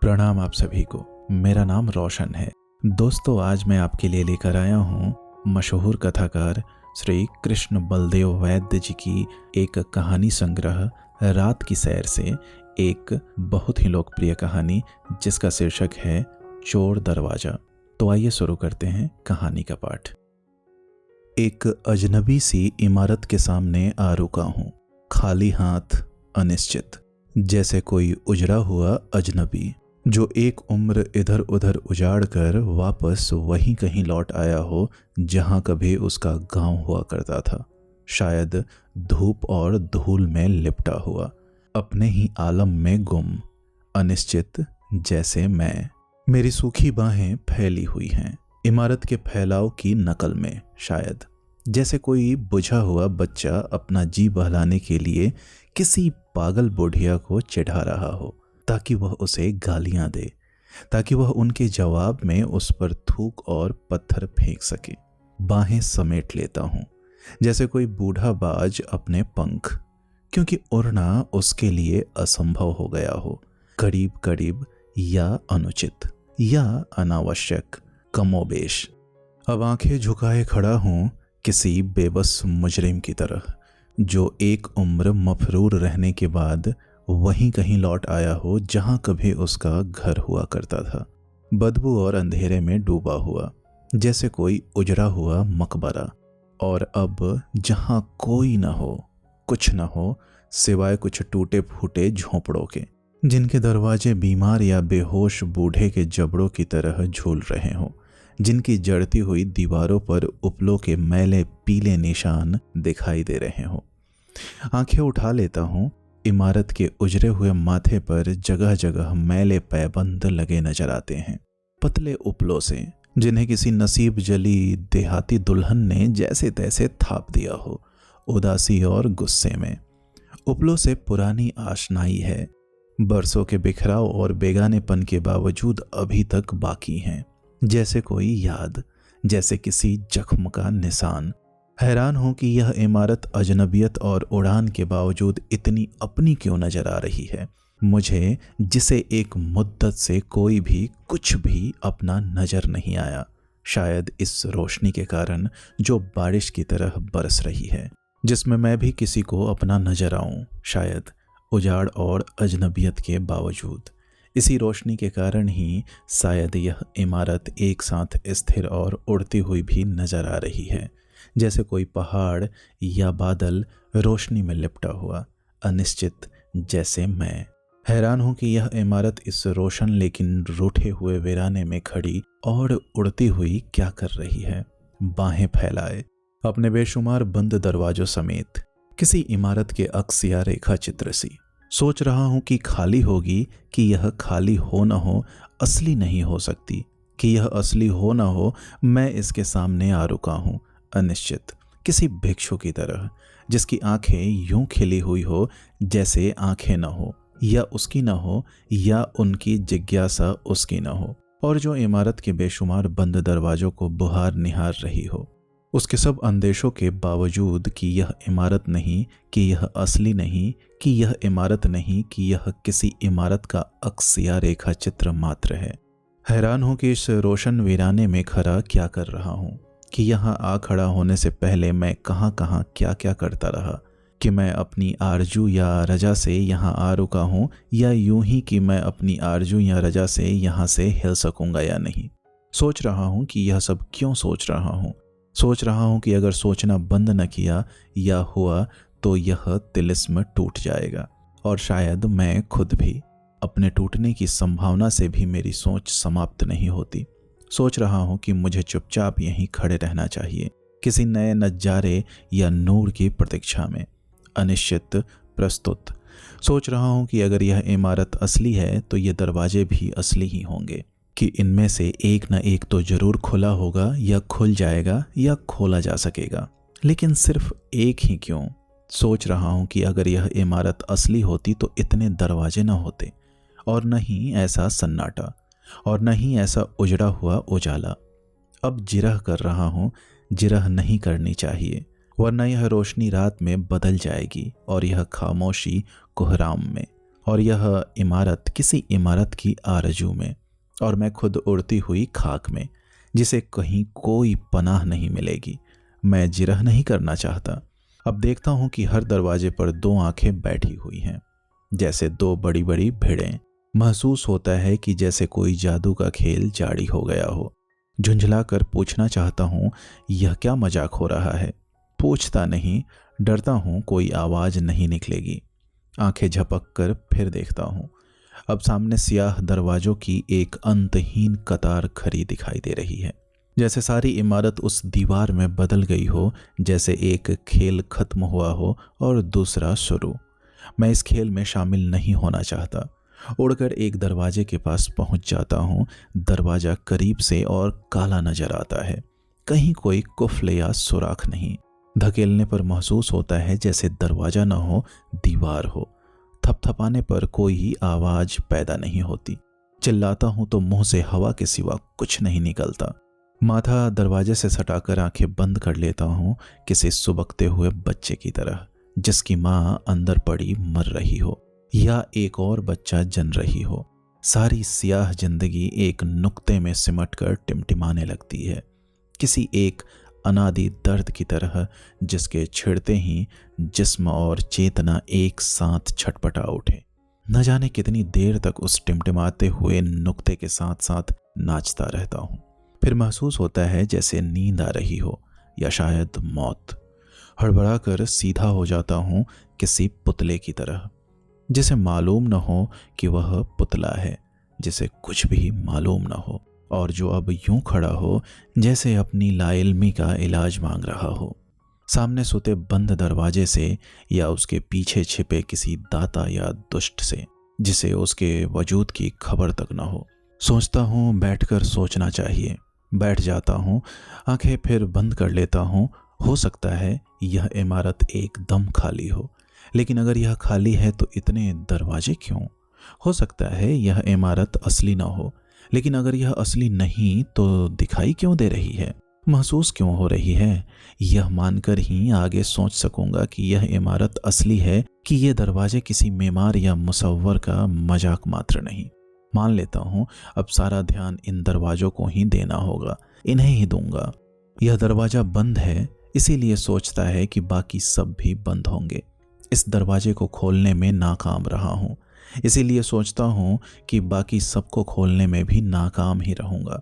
प्रणाम आप सभी को। मेरा नाम रोशन है। दोस्तों, आज मैं आपके लिए लेकर आया हूँ मशहूर कथाकार श्री कृष्ण बलदेव वैद्य जी की एक कहानी संग्रह रात की सैर से एक बहुत ही लोकप्रिय कहानी जिसका शीर्षक है चोर दरवाजा। तो आइए शुरू करते हैं कहानी का पाठ। एक अजनबी सी इमारत के सामने आ रुका हूँ, खाली हाथ, अनिश्चित, जैसे कोई उजड़ा हुआ अजनबी जो एक उम्र इधर उधर उजाड़ कर वापस वहीं कहीं लौट आया हो जहां कभी उसका गांव हुआ करता था। शायद धूप और धूल में लिपटा हुआ, अपने ही आलम में गुम, अनिश्चित, जैसे मैं। मेरी सूखी बाहें फैली हुई हैं इमारत के फैलाव की नकल में, शायद जैसे कोई बुझा हुआ बच्चा अपना जी बहलाने के लिए किसी पागल बुढ़िया को चिढ़ा रहा हो ताकि वह उसे गालियां दे, ताकि वह उनके जवाब में उस पर थूक और पत्थर फेंक सके। बाहें समेट लेता हूं जैसे कोई बूढ़ा बाज अपने पंख, क्योंकि उड़ना उसके लिए असंभव हो गया हो, करीब करीब या अनुचित या अनावश्यक, कमोबेश। अब आंखें झुकाए खड़ा हूं किसी बेबस मुजरिम की तरह जो एक उम्र मफरूर रहने के बाद वहीं कहीं लौट आया हो जहां कभी उसका घर हुआ करता था, बदबू और अंधेरे में डूबा हुआ, जैसे कोई उजड़ा हुआ मकबरा। और अब जहां कोई न हो, कुछ न हो सिवाय कुछ टूटे फूटे झोंपड़ों के, जिनके दरवाजे बीमार या बेहोश बूढ़े के जबड़ों की तरह झूल रहे हों, जिनकी जड़ती हुई दीवारों पर उपलों के मैले पीले निशान दिखाई दे रहे हों। आंखें उठा लेता हूं, इमारत के उजरे हुए माथे पर जगह जगह मैले पैबंद लगे नजर आते हैं, पतले उपलों से, जिन्हें किसी नसीब जली देहाती दुल्हन ने जैसे तैसे थाप दिया हो, उदासी और गुस्से में। उपलों से पुरानी आशनाई है, बरसों के बिखराव और बेगानेपन के बावजूद अभी तक बाकी हैं, जैसे कोई याद, जैसे किसी जख्म का निशान। हैरान हूं कि यह इमारत अजनबियत और उड़ान के बावजूद इतनी अपनी क्यों नजर आ रही है मुझे, जिसे एक मुद्दत से कोई भी कुछ भी अपना नजर नहीं आया। शायद इस रोशनी के कारण जो बारिश की तरह बरस रही है, जिसमें मैं भी किसी को अपना नजर आऊं, शायद उजाड़ और अजनबियत के बावजूद। इसी रोशनी के कारण ही शायद यह इमारत एक साथ स्थिर और उड़ती हुई भी नजर आ रही है, जैसे कोई पहाड़ या बादल रोशनी में लिपटा हुआ, अनिश्चित, जैसे मैं। हैरान हूं कि यह इमारत इस रोशन लेकिन रूठे हुए वीराने में खड़ी और उड़ती हुई क्या कर रही है, बाहें फैलाए, अपने बेशुमार बंद दरवाजों समेत, किसी इमारत के अक्स या रेखा चित्र सी। सोच रहा हूं कि खाली होगी, कि यह खाली हो न हो, असली नहीं हो सकती, कि यह असली हो न हो, मैं इसके सामने आ रुका हूं, अनिश्चित, किसी भिक्षु की तरह, जिसकी आंखें यूं खिली हुई हो जैसे आंखें न हो, या उसकी न हो, या उनकी जिज्ञासा उसकी न हो, और जो इमारत के बेशुमार बंद दरवाजों को बुहार निहार रही हो, उसके सब अंदेशों के बावजूद कि यह इमारत नहीं, कि यह असली नहीं, कि यह इमारत नहीं, कि यह किसी इमारत का अक्स या रेखा चित्र मात्र है। हैरान हूं कि इस रोशन वीराने में खड़ा क्या कर रहा हूं, कि यहाँ आ खड़ा होने से पहले मैं कहाँ कहाँ क्या क्या करता रहा, कि मैं अपनी आरजू या रजा से यहाँ आ रुका हूँ, या यूं ही कि मैं अपनी आरजू या रजा से यहाँ से हिल सकूंगा या नहीं। सोच रहा हूँ कि यह सब क्यों सोच रहा हूँ। सोच रहा हूँ कि अगर सोचना बंद न किया या हुआ तो यह तिलिस्म टूट जाएगा, और शायद मैं खुद भी, अपने टूटने की संभावना से भी मेरी सोच समाप्त नहीं होती। सोच रहा हूं कि मुझे चुपचाप यहीं खड़े रहना चाहिए, किसी नए नजारे या नूर की प्रतीक्षा में, अनिश्चित, प्रस्तुत। सोच रहा हूं कि अगर यह इमारत असली है तो ये दरवाजे भी असली ही होंगे, कि इनमें से एक न एक तो जरूर खुला होगा, या खुल जाएगा, या खोला जा सकेगा, लेकिन सिर्फ एक ही क्यों। सोच रहा हूं कि अगर यह इमारत असली होती तो इतने दरवाजे न होते, और न ही ऐसा सन्नाटा, और न ही ऐसा उजड़ा हुआ उजाला। अब जिरह कर रहा हूं, जिरह नहीं करनी चाहिए, वरना यह रोशनी रात में बदल जाएगी और यह खामोशी कोहराम में, और यह इमारत किसी इमारत की आरजू में, और मैं खुद उड़ती हुई खाक में, जिसे कहीं कोई पनाह नहीं मिलेगी। मैं जिरह नहीं करना चाहता। अब देखता हूं कि हर दरवाजे पर दो आंखें बैठी हुई हैं, जैसे दो बड़ी बड़ी भीड़ें। महसूस होता है कि जैसे कोई जादू का खेल जारी हो गया हो। झुंझला कर पूछना चाहता हूं, यह क्या मजाक हो रहा है? पूछता नहीं, डरता हूं कोई आवाज नहीं निकलेगी। आंखें झपक कर फिर देखता हूं। अब सामने सियाह दरवाजों की एक अंतहीन कतार खड़ी दिखाई दे रही है, जैसे सारी इमारत उस दीवार में बदल गई हो, जैसे एक खेल खत्म हुआ हो और दूसरा शुरू। मैं इस खेल में शामिल नहीं होना चाहता। उड़कर एक दरवाजे के पास पहुंच जाता हूं। दरवाजा करीब से और काला नजर आता है, कहीं कोई कुफल या सुराख नहीं। धकेलने पर महसूस होता है जैसे दरवाजा न हो, दीवार हो। थपथपाने पर कोई आवाज पैदा नहीं होती। चिल्लाता हूं तो मुंह से हवा के सिवा कुछ नहीं निकलता। माथा दरवाजे से सटाकर आंखें बंद कर लेता हूं, किसी सुबकते हुए बच्चे की तरह, जिसकी मां अंदर पड़ी मर रही हो या एक और बच्चा जन रही हो। सारी सियाह जिंदगी एक नुक्ते में सिमटकर टिमटिमाने लगती है, किसी एक अनादि दर्द की तरह, जिसके छिड़ते ही जिस्म और चेतना एक साथ छटपटा उठे। न जाने कितनी देर तक उस टिमटिमाते हुए नुक्ते के साथ साथ नाचता रहता हूं। फिर महसूस होता है जैसे नींद आ रही हो, या शायद मौत। हड़बड़ा कर सीधा हो जाता हूं, किसी पुतले की तरह, जिसे मालूम न हो कि वह पुतला है, जिसे कुछ भी मालूम न हो, और जो अब यूं खड़ा हो जैसे अपनी लाइल्मी का इलाज मांग रहा हो, सामने सोते बंद दरवाजे से, या उसके पीछे छिपे किसी दाता या दुष्ट से, जिसे उसके वजूद की खबर तक न हो। सोचता हूं बैठकर सोचना चाहिए। बैठ जाता हूं, आंखें फिर बंद कर लेता हूं। हो सकता है यह इमारत एकदम खाली हो, लेकिन अगर यह खाली है तो इतने दरवाजे क्यों? हो सकता है यह इमारत असली न हो, लेकिन अगर यह असली नहीं तो दिखाई क्यों दे रही है, महसूस क्यों हो रही है? यह मानकर ही आगे सोच सकूंगा कि यह इमारत असली है, कि ये दरवाजे किसी मेमार या मुसव्वर का मजाक मात्र नहीं। मान लेता हूं अब सारा ध्यान इन दरवाजों को ही देना होगा, इन्हें ही दूंगा। यह दरवाजा बंद है, इसीलिए सोचता है कि बाकी सब भी बंद होंगे। इस दरवाजे को खोलने में नाकाम रहा हूं, इसीलिए सोचता हूं कि बाकी सबको खोलने में भी नाकाम ही रहूंगा।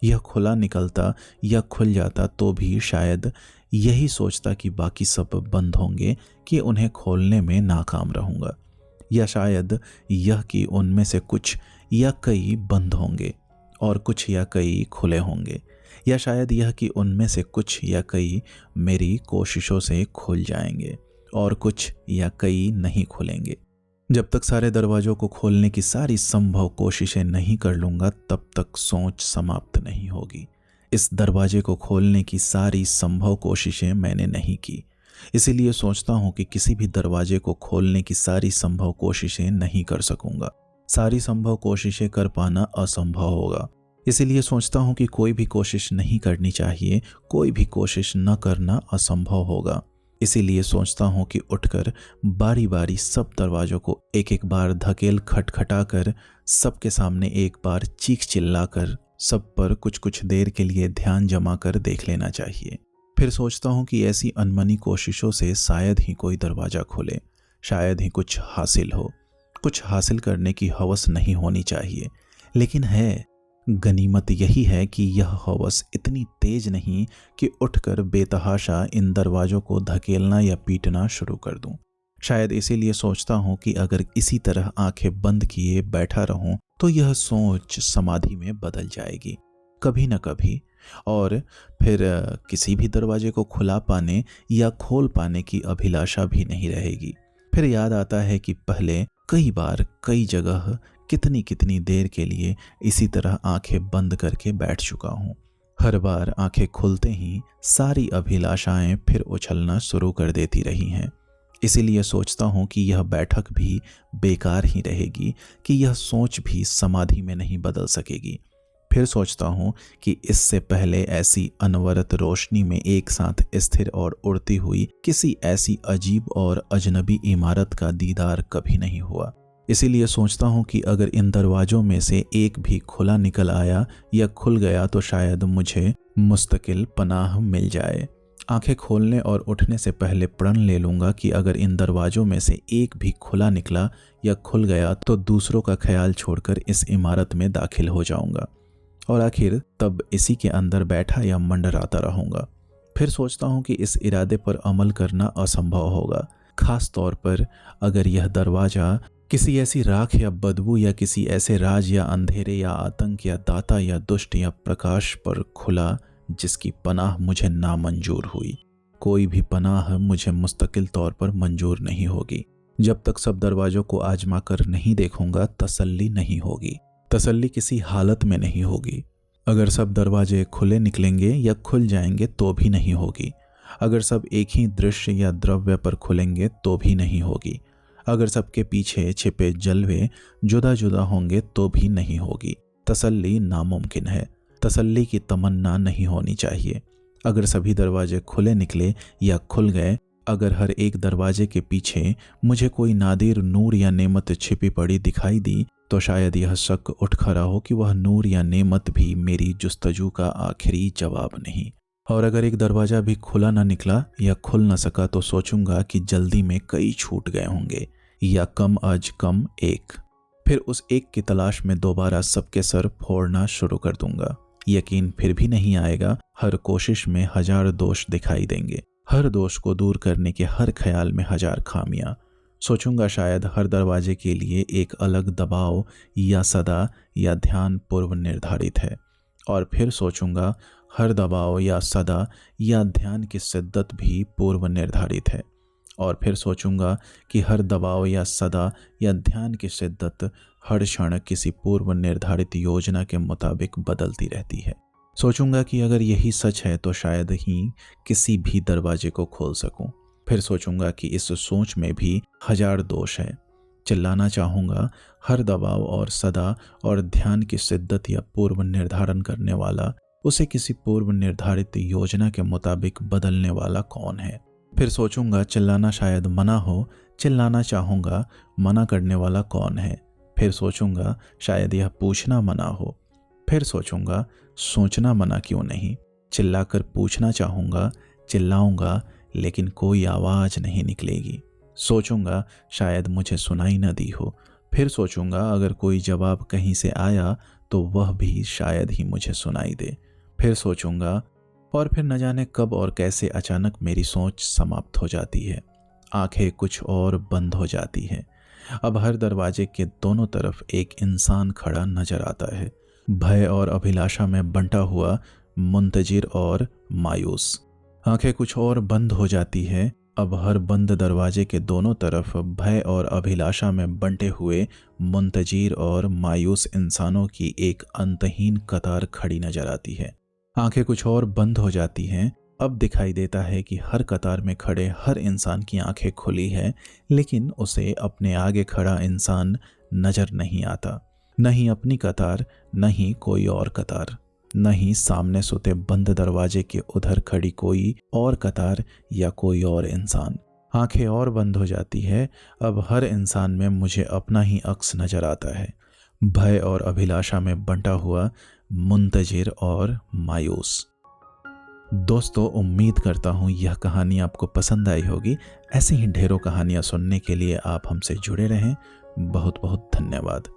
यह खुला निकलता या खुल जाता तो भी शायद यही सोचता कि बाकी सब बंद होंगे, कि उन्हें खोलने में नाकाम रहूंगा, या शायद यह कि उनमें से कुछ या कई बंद होंगे और कुछ या कई खुले होंगे, या शायद यह कि उनमें से कुछ या कई मेरी कोशिशों से खुल जाएंगे और कुछ या कई नहीं खुलेंगे। जब तक सारे दरवाजों को खोलने की सारी संभव कोशिशें नहीं कर लूंगा, तब तक सोच समाप्त नहीं होगी। इस दरवाजे को खोलने की सारी संभव कोशिशें मैंने नहीं की, इसीलिए सोचता हूं कि किसी भी दरवाजे को खोलने की सारी संभव कोशिशें नहीं कर सकूंगा। सारी संभव कोशिशें कर पाना असंभव होगा, इसीलिए सोचता हूं कि कोई भी कोशिश नहीं करनी चाहिए, कोई भी कोशिश न करना असंभव होगा। इसीलिए सोचता हूं कि उठकर बारी बारी सब दरवाजों को एक एक बार धकेल खटखटा कर, सबके सामने एक बार चीख चिल्ला कर, सब पर कुछ कुछ देर के लिए ध्यान जमा कर देख लेना चाहिए। फिर सोचता हूं कि ऐसी अनमनी कोशिशों से शायद ही कोई दरवाजा खुले, शायद ही कुछ हासिल हो। कुछ हासिल करने की हवस नहीं होनी चाहिए, लेकिन है। गनीमत यही है कि यह हवस इतनी तेज नहीं कि उठकर बेतहाशा इन दरवाजों को धकेलना या पीटना शुरू कर दूं। शायद इसीलिए सोचता हूं कि अगर इसी तरह आंखें बंद किए बैठा रहूं तो यह सोच समाधि में बदल जाएगी कभी न कभी, और फिर किसी भी दरवाजे को खुला पाने या खोल पाने की अभिलाषा भी नहीं रहेगी। फिर याद आता है कि पहले कई बार कई जगह कितनी कितनी देर के लिए इसी तरह आंखें बंद करके बैठ चुका हूं। हर बार आंखें खुलते ही सारी अभिलाषाएं फिर उछलना शुरू कर देती रही हैं। इसीलिए सोचता हूं कि यह बैठक भी बेकार ही रहेगी, कि यह सोच भी समाधि में नहीं बदल सकेगी। फिर सोचता हूं कि इससे पहले ऐसी अनवरत रोशनी में एक साथ स्थिर और उड़ती हुई किसी ऐसी अजीब और अजनबी इमारत का दीदार कभी नहीं हुआ। इसीलिए सोचता हूँ कि अगर इन दरवाज़ों में से एक भी खुला निकल आया या खुल गया तो शायद मुझे मुस्तकिल पनाह मिल जाए। आंखें खोलने और उठने से पहले प्रण ले लूँगा कि अगर इन दरवाज़ों में से एक भी खुला निकला या खुल गया तो दूसरों का ख्याल छोड़कर इस इमारत में दाखिल हो जाऊँगा और आखिर तब इसी के अंदर बैठा या मंडराता रहूँगा। फिर सोचता हूँ कि इस इरादे पर अमल करना असंभव होगा, खास तौर पर अगर यह दरवाज़ा किसी ऐसी राख या बदबू या किसी ऐसे राज या अंधेरे या आतंक या दाता या दुष्ट या प्रकाश पर खुला जिसकी पनाह मुझे नामंजूर हुई। कोई भी पनाह मुझे मुस्तकिल तौर पर मंजूर नहीं होगी। जब तक सब दरवाज़ों को आजमा कर नहीं देखूंगा तसल्ली नहीं होगी। तसल्ली किसी हालत में नहीं होगी। अगर सब दरवाजे खुले निकलेंगे या खुल जाएंगे तो भी नहीं होगी। अगर सब एक ही दृश्य या द्रव्य पर खुलेंगे तो भी नहीं होगी। अगर सबके पीछे छिपे जलवे जुदा जुदा होंगे तो भी नहीं होगी। तसल्ली नामुमकिन है। तसल्ली की तमन्ना नहीं होनी चाहिए। अगर सभी दरवाजे खुले निकले या खुल गए, अगर हर एक दरवाजे के पीछे मुझे कोई नादिर नूर या नेमत छिपी पड़ी दिखाई दी तो शायद यह शक उठ खड़ा हो कि वह नूर या नेमत भी मेरी जुस्तजू का आखिरी जवाब नहीं। और अगर एक दरवाज़ा भी खुला ना निकला या खुल ना सका तो सोचूंगा कि जल्दी में कई छूट गए होंगे या कम अज कम एक। फिर उस एक की तलाश में दोबारा सबके सर फोड़ना शुरू कर दूंगा। यकीन फिर भी नहीं आएगा। हर कोशिश में हजार दोष दिखाई देंगे। हर दोष को दूर करने के हर ख्याल में हजार खामियां। सोचूंगा शायद हर दरवाजे के लिए एक अलग दबाव या सदा या ध्यान पूर्व निर्धारित है। और फिर सोचूंगा हर दबाव या सदा या ध्यान की शिद्दत भी पूर्व निर्धारित है। और फिर सोचूंगा कि हर दबाव या सदा या ध्यान की शिद्दत हर क्षण किसी पूर्व निर्धारित योजना के मुताबिक बदलती रहती है। सोचूंगा कि अगर यही सच है तो शायद ही किसी भी दरवाजे को खोल सकूं। फिर सोचूंगा कि इस सोच में भी हजार दोष है। चिल्लाना चाहूँगा हर दबाव और सदा और ध्यान की शिद्दत या पूर्व निर्धारण करने वाला, उसे किसी पूर्व निर्धारित योजना के मुताबिक बदलने वाला कौन है। फिर सोचूंगा चिल्लाना शायद मना हो। चिल्लाना चाहूँगा मना करने वाला कौन है। फिर सोचूंगा शायद यह पूछना मना हो। फिर सोचूंगा सोचना मना क्यों नहीं। चिल्लाकर पूछना चाहूँगा, चिल्लाऊंगा लेकिन कोई आवाज़ नहीं निकलेगी। सोचूंगा शायद मुझे सुनाई न दी हो। फिर सोचूंगा अगर कोई जवाब कहीं से आया तो वह भी शायद ही मुझे सुनाई दे। फिर सोचूंगा और फिर न जाने कब और कैसे अचानक मेरी सोच समाप्त हो जाती है। आंखें कुछ और बंद हो जाती हैं। अब हर दरवाजे के दोनों तरफ एक इंसान खड़ा नजर आता है, भय और अभिलाषा में बंटा हुआ, मुंतजिर और मायूस। आंखें कुछ और बंद हो जाती है। अब हर बंद दरवाजे के दोनों तरफ भय और अभिलाषा में बंटे हुए, मुंतजिर और मायूस इंसानों की एक अंतहीन कतार खड़ी नजर आती है। आंखें कुछ और बंद हो जाती हैं। अब दिखाई देता है कि हर कतार में खड़े हर इंसान की आंखें खुली है, लेकिन उसे अपने आगे खड़ा इंसान नजर नहीं आता। न ही अपनी कतार, न ही कोई और कतार, न ही सामने सोते बंद दरवाजे के उधर खड़ी कोई और कतार या कोई और इंसान। आंखें और बंद हो जाती है। अब हर इंसान में मुझे अपना ही अक्स नजर आता है, भय और अभिलाषा में बंटा हुआ, मुंतजिर और मायूस। दोस्तों, उम्मीद करता हूँ यह कहानी आपको पसंद आई होगी। ऐसे ही ढेरों कहानियाँ सुनने के लिए आप हमसे जुड़े रहें। बहुत बहुत धन्यवाद।